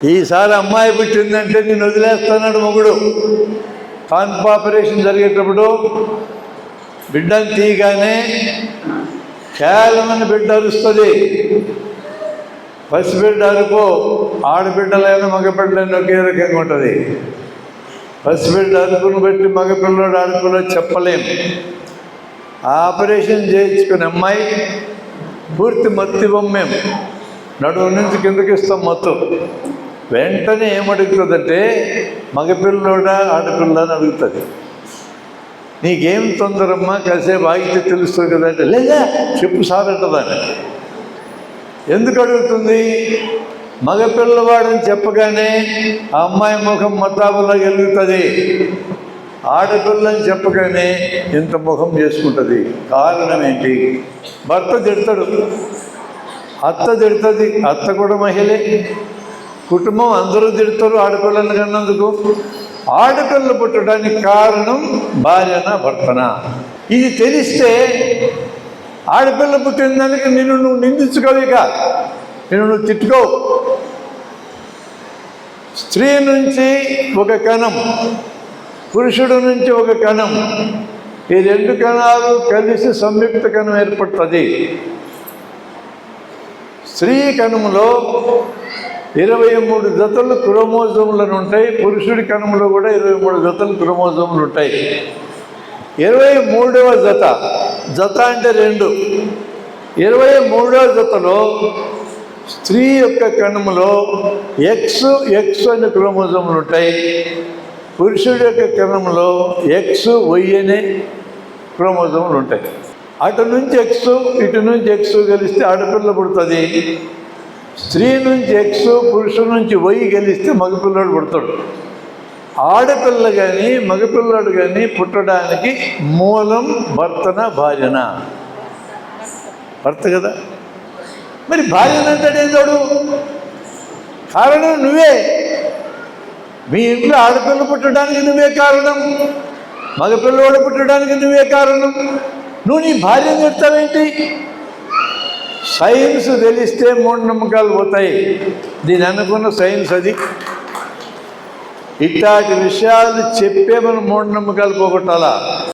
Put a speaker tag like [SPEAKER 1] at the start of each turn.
[SPEAKER 1] ఈసారి అమ్మాయి పుట్టిందంటే నేను వదిలేస్తున్నాడు మొగుడు. కాన్పు ఆపరేషన్ జరిగేటప్పుడు బిడ్డను తీయగానే కేవలమైన బిడ్డ అరుస్తుంది. పసిబిడ్డ అరుపు ఆడబిడ్డలైనా మగబిడ్డలైనా ఒకే రకంగా ఉంటుంది. పసిబిడ్డ అరుపును బట్టి మగపిల్లడు ఆడపిల్ల చెప్పలేం. ఆపరేషన్ చేయించుకునే అమ్మాయి పూర్తి మత్తి బొమ్మేం, నడుము నుంచి కిందకి ఇస్తాం మత్తు. వెంటనే ఏమడుగుతుందంటే మగపిల్లోడా ఆడపిల్ల అని అడుగుతుంది. నీకేం తొందరమ్మా, కాసేపు ఆగితే తెలుస్తుంది కదా అంటే, లేదా చెప్పు సార్ అంటదాన్ని. ఎందుకు అడుగుతుంది? మగపిల్లవాడని చెప్పగానే ఆ అమ్మాయి ముఖం మతాబులా వెలుగుతుంది. ఆడపిల్లని చెప్పగానే ఇంత ముఖం చేసుకుంటుంది. కారణం ఏంటి? భర్త తిడతాడు, అత్త తిడుతుంది. అత్త కూడా మహిళే. కుటుంబం అందరూ తిడతారు ఆడపిల్లలను కన్నందుకు. ఆడపిల్ల పుట్టడానికి కారణం భార్యనా భర్తనా? ఇది తెలిస్తే ఆడపిల్ల పుట్టిన దానికి నిన్ను నువ్వు నిందించుకోవిక, నిన్ను నువ్వు తిట్టుకో. స్త్రీ నుంచి ఒక కణం, పురుషుడు నుంచి ఒక కణం, ఈ రెండు కణాలు కలిసి సంయుక్త కణం ఏర్పడుతుంది. స్త్రీ కణంలో 23 జతలు క్రోమోజోములను ఉంటాయి. పురుషుడి కణంలో కూడా 23 జతలు క్రోమోజోములు ఉంటాయి. 23వ జత, జత అంటే 2, 23వ జతలో స్త్రీ యొక్క కణంలో X అనే క్రోమోజోములు ఉంటాయి. పురుషుడి యొక్క కణంలో XY అనే క్రోమోజోములు ఉంటాయి. అటు నుంచి X, ఇటు నుంచి X కలిస్తే ఆడపిల్ల పుడుతుంది. స్త్రీ నుంచి X, పురుషుడు నుంచి Y గెలిస్తే మగపిల్లడు పుడతాడు. ఆడపిల్ల కానీ మగపిల్లడు కానీ పుట్టడానికి మూలం భర్తనా భార్యనా? భర్త కదా. మరి భార్యనంటాడు ఏంటోడు? కారణం నువ్వే. మీ ఇంట్లో ఆడపిల్ల పుట్టడానికి నువ్వే కారణం, మగపిల్లవాడు పుట్టడానికి నువ్వే కారణం. నువ్వు నీ భార్యను చెప్తావేంటి? సైన్స్ తెలిస్తే మూఢనమ్మకాలు పోతాయి. దీని అనుకున్న సైన్స్ అది. ఇట్లాంటి విషయాలు చెప్పే మనం మూఢనమ్మకాలు పోగొట్టాలా?